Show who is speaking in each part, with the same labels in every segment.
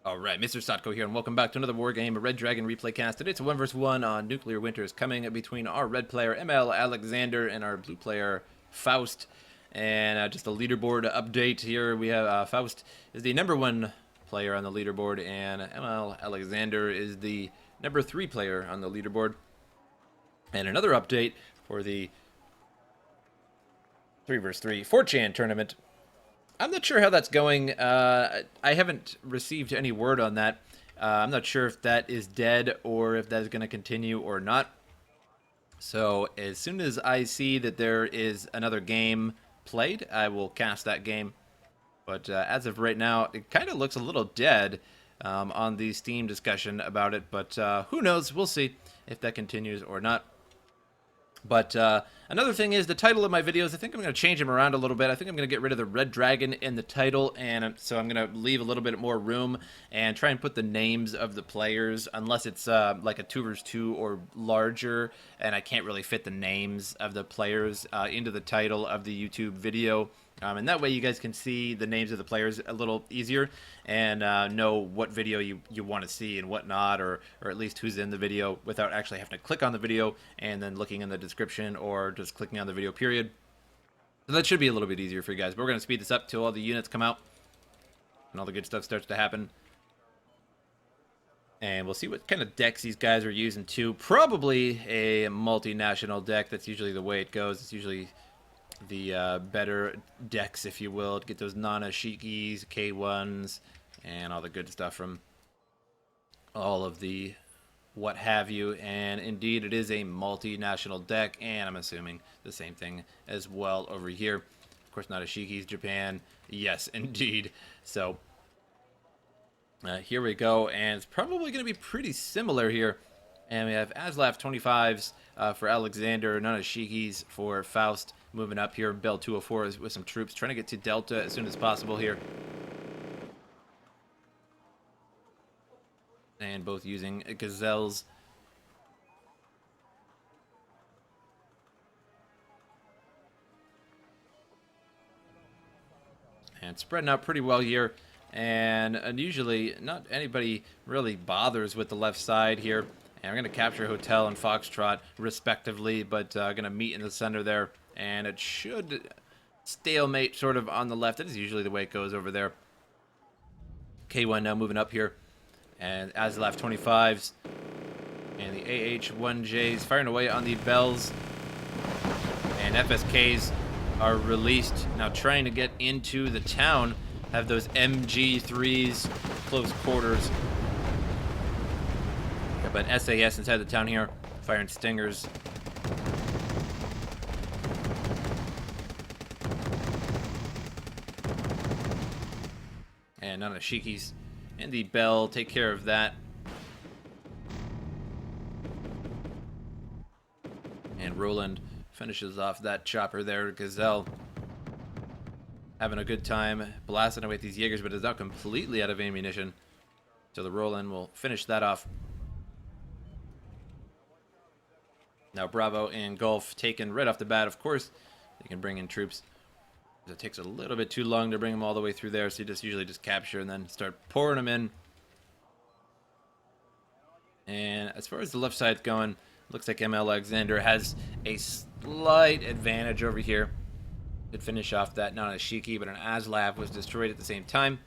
Speaker 1: Alright, MrSotko here, and welcome back to another Wargame, a Red Dragon replay cast. Today it's a 1 vs 1 on Nuclear Winters, coming between our red player, ML Alexander, and our blue player, Faust. And just a leaderboard update here. We have Faust is the #1 player on the leaderboard, and ML Alexander is the #3 player on the leaderboard. And another update for the 3 vs 3 4chan tournament. I'm not sure how that's going. I haven't received any word on that. I'm not sure if that is dead or if that is going to continue or not. So as soon as I see that there is another game played, I will cast that game. But as of right now, it kind of looks a little dead on the Steam discussion about it. But who knows? We'll see if that continues or not. But another thing is the title of my videos. I think I'm going to change them around a little bit. I think I'm going to get rid of the red dragon in the title, and so I'm going to leave a little bit more room and try and put the names of the players, unless it's like a 2 vs 2 or larger, and I can't really fit the names of the players into the title of the YouTube video. And that way you guys can see the names of the players a little easier and know what video you want to see and what not, or at least who's in the video without actually having to click on the video and then looking in the description or just clicking on the video period. So that should be a little bit easier for you guys. But we're going to speed this up till all the units come out and all the good stuff starts to happen. And we'll see what kind of decks these guys are using too. Probably a multinational deck. That's usually the way it goes. It's usually the better decks, if you will, to get those Nana-Shikis, K1s, and all the good stuff from all of the what have you. And indeed, it is a multinational deck, and I'm assuming the same thing as well over here. Of course, Nana-Shikis, Japan. Yes, indeed. So here we go, and it's probably going to be pretty similar here. And we have Aslaf 25s for Alexander, Nana-Shikis for Faust, moving up here. Bell 204 with some troops, trying to get to Delta as soon as possible here. And both using Gazelles. And spreading out pretty well here. And unusually, not anybody really bothers with the left side here. And we're going to capture Hotel and Foxtrot, respectively, but going to meet in the center there. And it should stalemate sort of on the left. That is usually the way it goes over there. K1 now moving up here. And Aslaf 25s. And the AH1Js firing away on the Bells. And FSKs are released. Now trying to get into the town. Have those MG3s, close quarters. But SAS inside the town here, firing stingers. And Nana-Shikis and the Bell take care of that. And Roland finishes off that chopper there. Gazelle having a good time blasting away at these Jaegers, but is now completely out of ammunition. So the Roland will finish that off. Now Bravo and Gulf taken right off the bat. Of course, they can bring in troops. It takes a little bit too long to bring them all the way through there, so you just usually just capture and then start pouring them in. And as far as the left side's going, looks like ML Alexander has a slight advantage over here. Did finish off that Nana-Shiki, but an Aslaf was destroyed at the same time.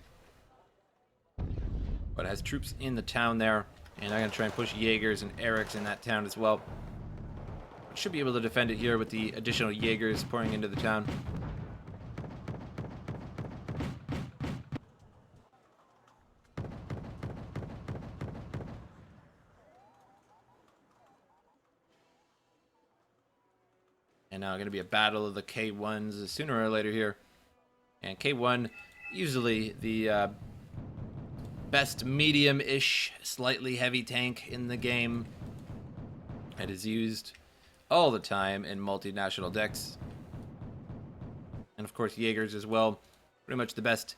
Speaker 1: But it has troops in the town there, and I'm going to try and push Jaegers and Erics in that town as well. Should be able to defend it here with the additional Jaegers pouring into the town. And now going to be a battle of the K1s sooner or later here. And K1, usually the best medium-ish, slightly heavy tank in the game. It is used all the time in multinational decks. And of course Jaegers as well. Pretty much the best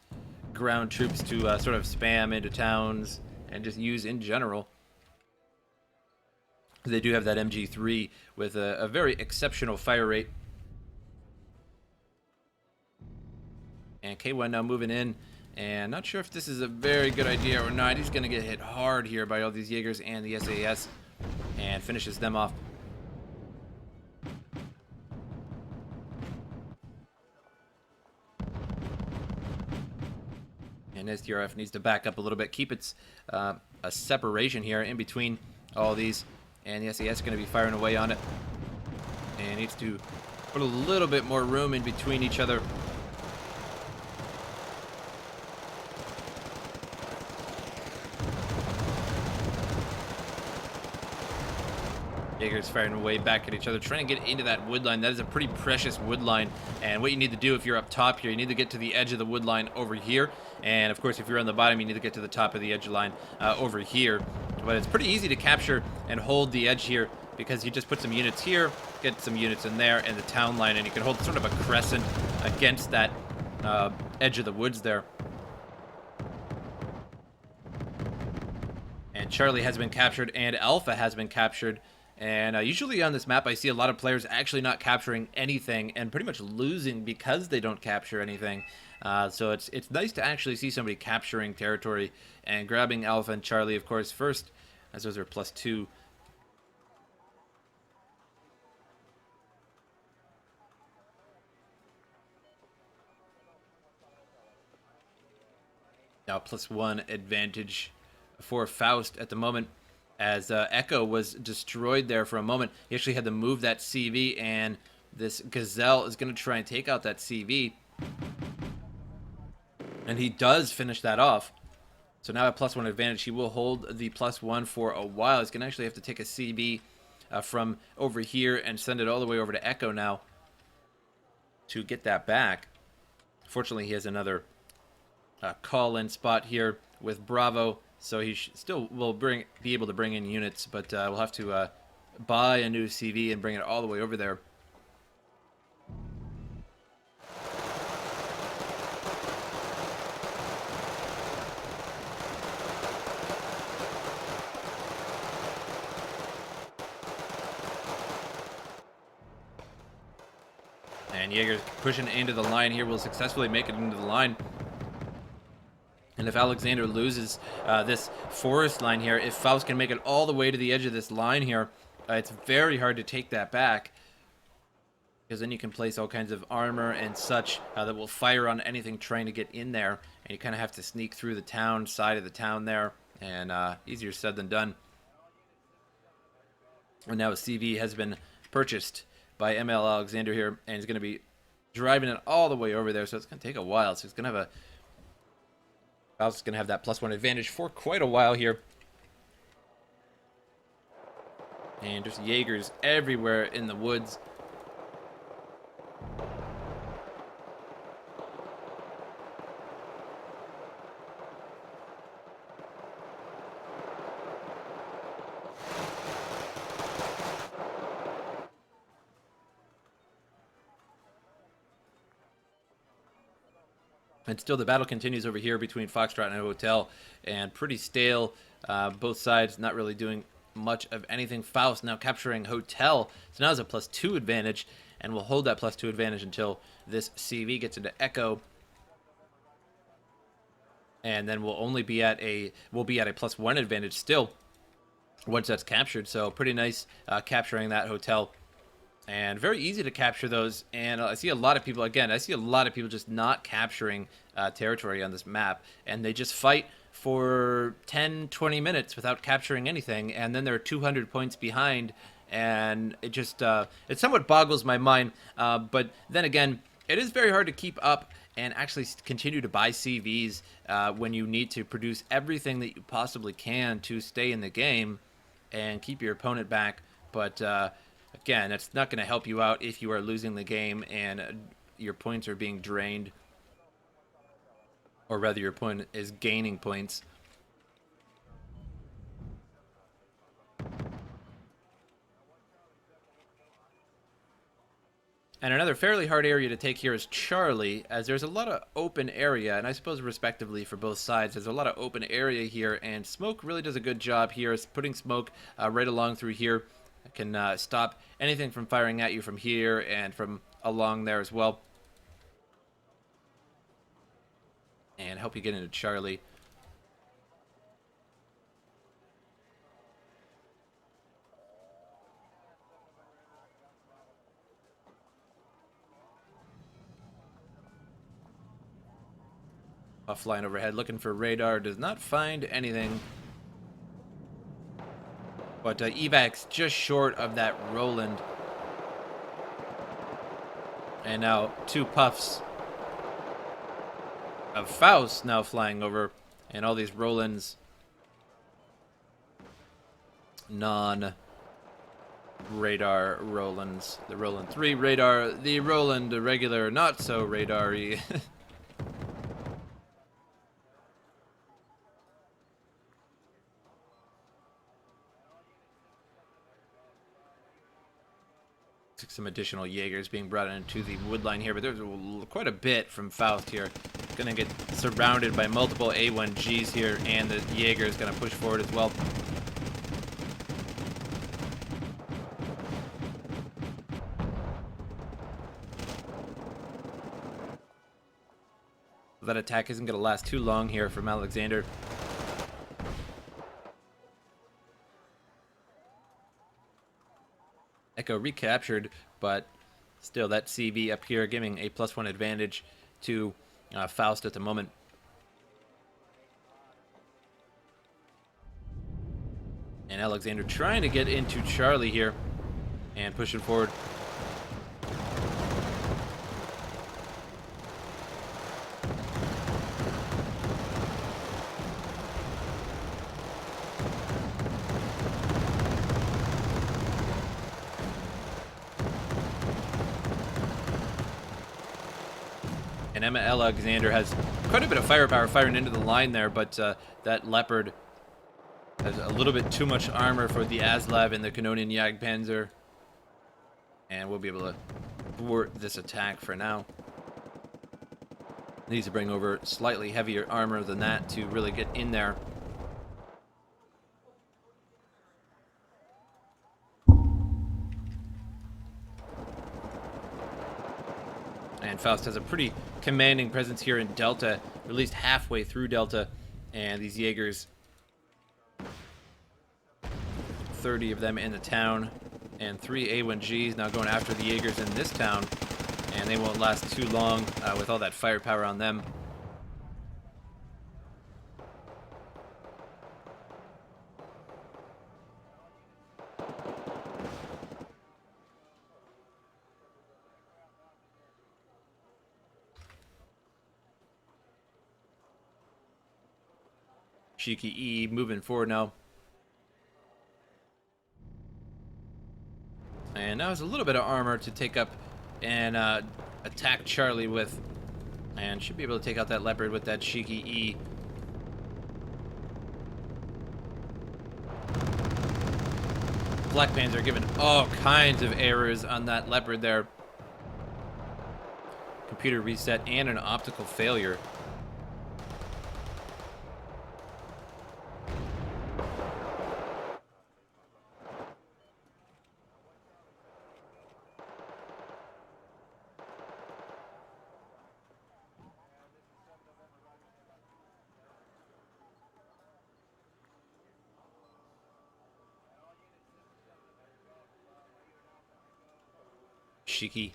Speaker 1: ground troops to sort of spam into towns and just use in general. They do have that MG3 with a very exceptional fire rate. And K1 now moving in And not sure if this is a very good idea or not. He's going to get hit hard here by all these Jaegers and the SAS and finishes them off. And SDRF needs to back up a little bit, keep its a separation here in between all these. And the SAS is going to be firing away on it. And needs to put a little bit more room in between each other. Jaegers firing away back at each other, trying to get into that wood line. That is a pretty precious wood line. And what you need to do if you're up top here, you need to get to the edge of the wood line over here. And of course, if you're on the bottom, you need to get to the top of the edge line over here. But it's pretty easy to capture and hold the edge here because you just put some units here, get some units in there, and the town line, and you can hold sort of a crescent against that edge of the woods there. And Charlie has been captured, and Alpha has been captured. And usually on this map, I see a lot of players actually not capturing anything and pretty much losing because they don't capture anything. So it's nice to actually see somebody capturing territory and grabbing Alpha and Charlie, of course, first, as those are +2. Now +1 advantage for Faust at the moment, as Echo was destroyed there for a moment. He actually had to move that CV, and this Gazelle is going to try and take out that CV. And he does finish that off. So now at +1 advantage, he will hold the +1 for a while. He's going to actually have to take a CV from over here and send it all the way over to Echo now to get that back. Fortunately, he has another call-in spot here with Bravo. So he still will be able to bring in units, but we'll have to buy a new CV and bring it all the way over there. And Jaeger's pushing into the line here, will successfully make it into the line. And if Alexander loses this forest line here, if Faust can make it all the way to the edge of this line here, it's very hard to take that back. Because then you can place all kinds of armor and such that will fire on anything trying to get in there. And you kind of have to sneak through the town, side of the town there. And easier said than done. And now a CV has been purchased by ML Alexander here. And he's going to be driving it all the way over there. So it's going to take a while. So it's going to have a... Faust is going to have that +1 advantage for quite a while here. And just Jaegers everywhere in the woods. And still the battle continues over here between Foxtrot and Hotel, and pretty stale. Both sides not really doing much of anything. Faust now capturing Hotel, so now it's a +2 advantage, and we'll hold that +2 advantage until this CV gets into Echo. And then we'll only be at a +1 advantage still once that's captured. So pretty nice capturing that Hotel. And very easy to capture those. And I see a lot of people, again, I see a lot of people just not capturing territory on this map. And they just fight for 10, 20 minutes without capturing anything. And then they're 200 points behind. And it just, it somewhat boggles my mind. But then again, it is very hard to keep up and actually continue to buy CVs when you need to produce everything that you possibly can to stay in the game and keep your opponent back. But again, that's not going to help you out if you are losing the game and your points are being drained. Or rather, your opponent is gaining points. And another fairly hard area to take here is Charlie, as there's a lot of open area, and I suppose respectively for both sides, there's a lot of open area here, and Smoke really does a good job here. It's putting smoke right along through here. It can stop anything from firing at you from here and from along there as well. and help you get into Charlie. Flying overhead, looking for radar, does not find anything. But evac's just short of that Roland. And now 2 puffs of Faust now flying over, and all these Rolands non-radar Rolands. The Roland 3 radar, the Roland regular not so radar-y. Some additional Jaegers being brought into the wood line here, but there's quite a bit from Faust here. Gonna get surrounded by multiple A1Gs here, and the Jaeger is gonna push forward as well. That attack isn't gonna last too long here from Alexander. Echo recaptured, but still that CV up here giving a +1 advantage to Faust at the moment. And Alexander trying to get into Charlie here and pushing forward. And Emma Alexander has quite a bit of firepower firing into the line there, but that Leopard has a little bit too much armor for the Aslav and the Canonian Jagdpanzer. And we'll be able to thwart this attack for now. Needs to bring over slightly heavier armor than that to really get in there. And Faust has a pretty commanding presence here in Delta, at least halfway through Delta, and these Jaegers, 30 of them in the town, and 3 A1Gs now going after the Jaegers in this town, and they won't last too long with all that firepower on them. Cheeky E moving forward now. And now has a little bit of armor to take up and attack Charlie with. And should be able to take out that Leopard with that Cheeky E. Black Panzer giving all kinds of errors on that Leopard there. Computer reset and an optical failure. Shiki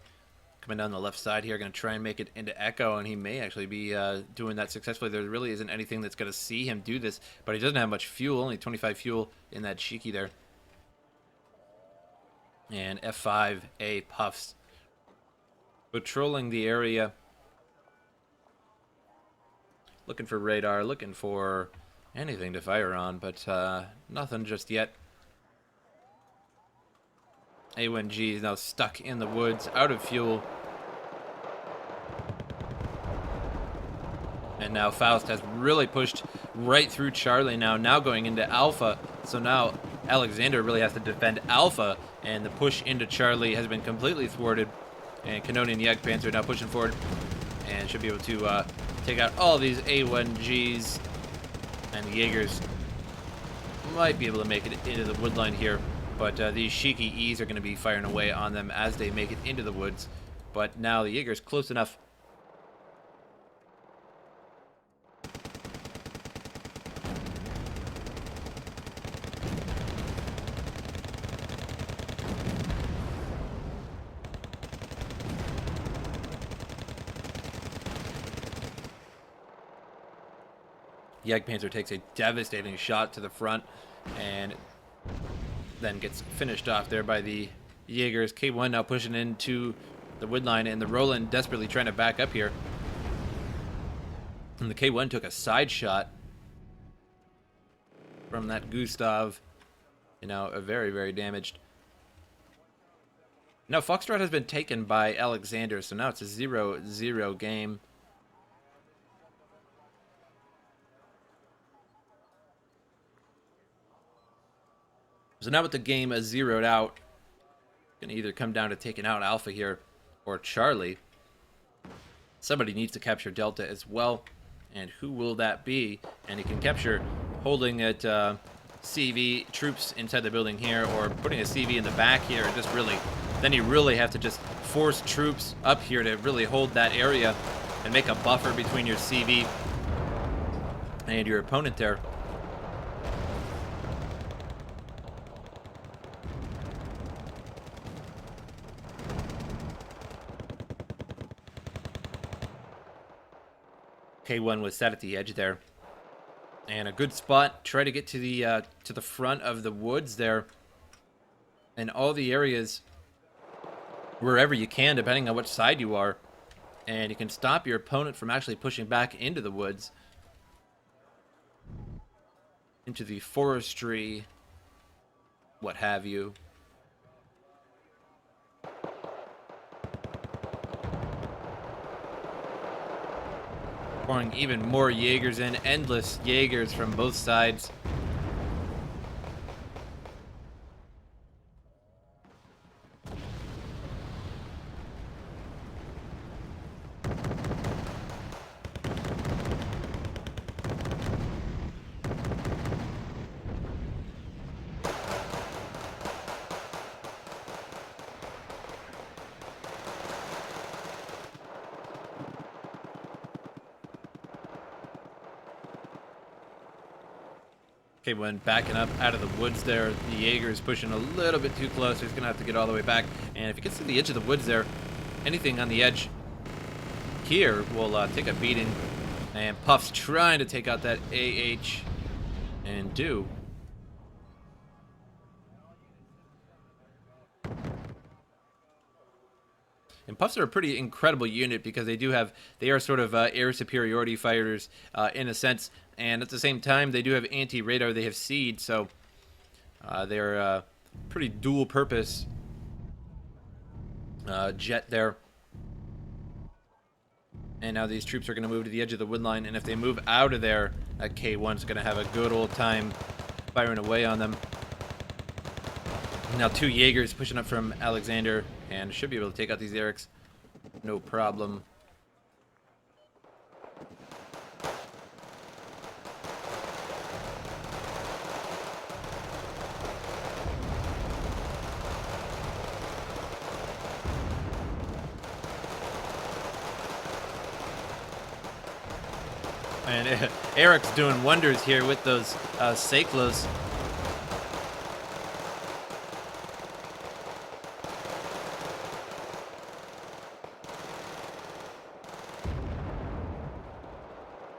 Speaker 1: coming down the left side here, going to try and make it into Echo, and he may actually be doing that successfully. There really isn't anything that's going to see him do this, but he doesn't have much fuel, only 25 fuel in that Shiki there. And F5A Puffs patrolling the area, looking for radar, looking for anything to fire on, but nothing just yet. A1G is now stuck in the woods, out of fuel. And now Faust has really pushed right through Charlie now going into Alpha. So now Alexander really has to defend Alpha, and the push into Charlie has been completely thwarted. And Canonian Jagdpanzer now pushing forward and should be able to take out all these A1Gs. And the Jaegers might be able to make it into the woodline here. But these Shiki E's are going to be firing away on them as they make it into the woods. But now the Jaeger's close enough Jagdpanzer takes a devastating shot to the front and then gets finished off there by the Jaegers. K1 now pushing into the wood line, and the Roland desperately trying to back up here. And the K1 took a side shot from that Gustav. You know, a very, very damaged. Now, Foxtrot has been taken by Alexander, so now it's a 0-0 game. So now with the game zeroed out, going to either come down to taking out Alpha here or Charlie. Somebody needs to capture Delta as well. And who will that be? And he can capture holding at CV troops inside the building here, or putting a CV in the back here, and just really, then you really have to just force troops up here to really hold that area and make a buffer between your CV and your opponent there. K1 was set at the edge there, and a good spot. Try to get to the front of the woods there, and all the areas wherever you can, depending on which side you are, and you can stop your opponent from actually pushing back into the woods, into the forestry, what have you. Pouring even more Jaegers in. Endless Jaegers from both sides. Okay, when backing up out of the woods there, the Jaeger is pushing a little bit too close. He's going to have to get all the way back. And if he gets to the edge of the woods there, anything on the edge here will take a beating. And Puff's trying to take out that AH and do. And Puffs are a pretty incredible unit because they are sort of air superiority fighters in a sense, and at the same time they do have anti-radar, they have seed, so they're pretty dual purpose jet there. And now these troops are going to move to the edge of the wood line, and if they move out of there, that K1's going to have a good old time firing away on them. Now 2 Jaegers pushing up from Alexander, and should be able to take out these Erics. No problem. And Eric's doing wonders here with those Cyclos.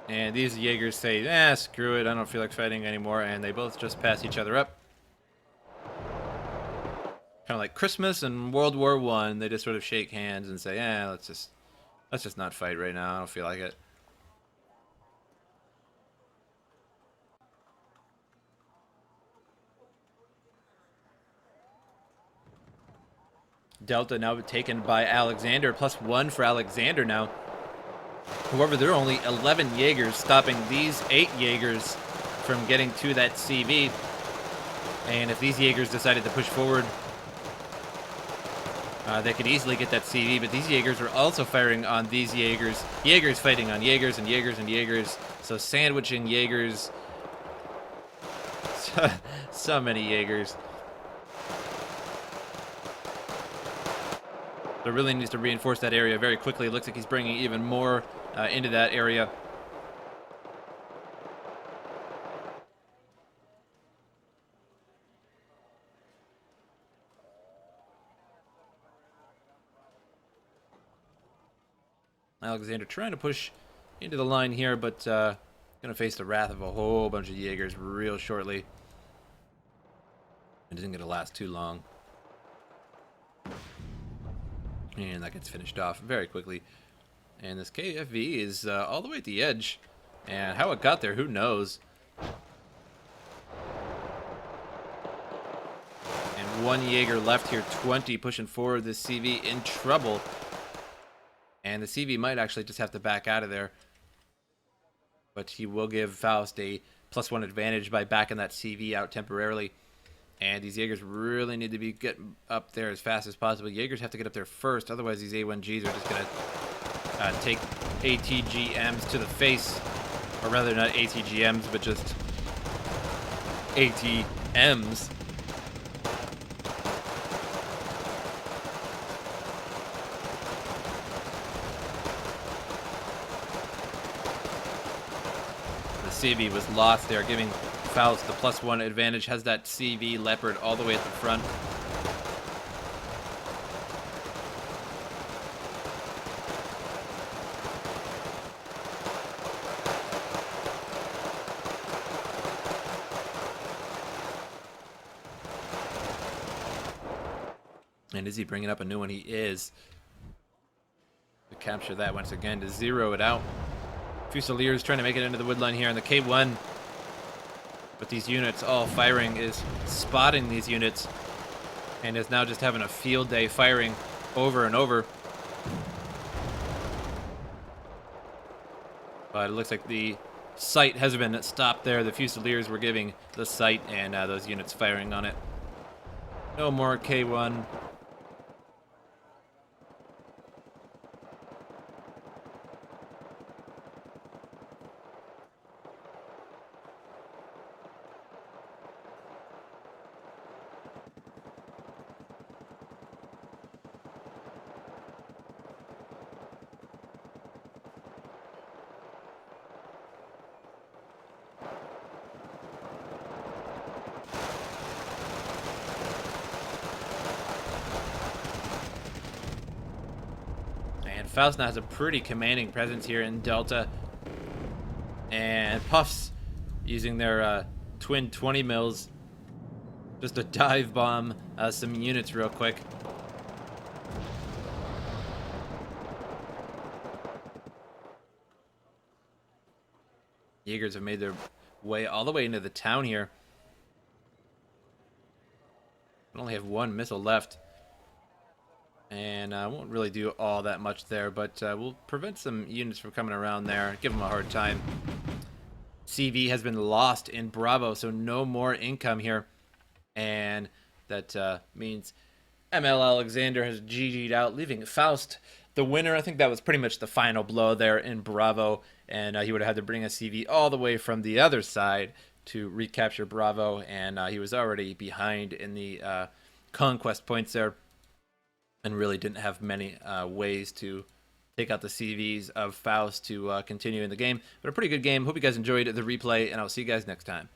Speaker 1: And these Jaegers say, screw it, I don't feel like fighting anymore, and they both just pass each other up. Kind of like Christmas and World War I, they just sort of shake hands and say, let's just not fight right now, I don't feel like it. Delta now taken by Alexander, +1 for Alexander now. However, there are only 11 Jaegers stopping these 8 Jaegers from getting to that CV. And if these Jaegers decided to push forward, they could easily get that CV. But these Jaegers are also firing on these Jaegers. Jaegers fighting on Jaegers and Jaegers and Jaegers. So sandwiching Jaegers. So many Jaegers. So really needs to reinforce that area very quickly. It looks like he's bringing even more into that area. Alexander trying to push into the line here, but going Gonna face the wrath of a whole bunch of Jaegers real shortly. It isn't gonna last too long. And that gets finished off very quickly. And this KFV is all the way at the edge. And how it got there, who knows? And one Jaeger left here, 20 pushing forward. This CV in trouble. And the CV might actually just have to back out of there. But he will give Faust a +1 advantage by backing that CV out temporarily. And these Jaegers really need to be getting up there as fast as possible. Jaegers have to get up there first, otherwise these A1Gs are just going to take ATGMs to the face. Or rather, not ATGMs, but just ATMs. The CV was lost there, giving Faust the +1 advantage. Has that CV Leopard all the way at the front. And is he bringing up a new one? He is. To capture that once again, to zero it out. Fusiliers trying to make it into the woodline here, and the K1 with these units all firing is spotting these units and is now just having a field day firing over and over. But it looks like the sight has been stopped there. The Fusiliers were giving the sight and those units firing on it. No more K1. Faust now has a pretty commanding presence here in Delta. And Puffs using their twin 20 mils just to dive bomb some units real quick. Jaegers have made their way all the way into the town here. We only have one missile left. And I won't really do all that much there, but we'll prevent some units from coming around there, give them a hard time. CV has been lost in Bravo, so no more income here. And that means ML Alexander has GG'd out, leaving Faust the winner. I think that was pretty much the final blow there in Bravo, and he would have had to bring a CV all the way from the other side to recapture Bravo, and he was already behind in the conquest points there. And really didn't have many ways to take out the CVs of Faust to continue in the game. But a pretty good game. Hope you guys enjoyed the replay, and I'll see you guys next time.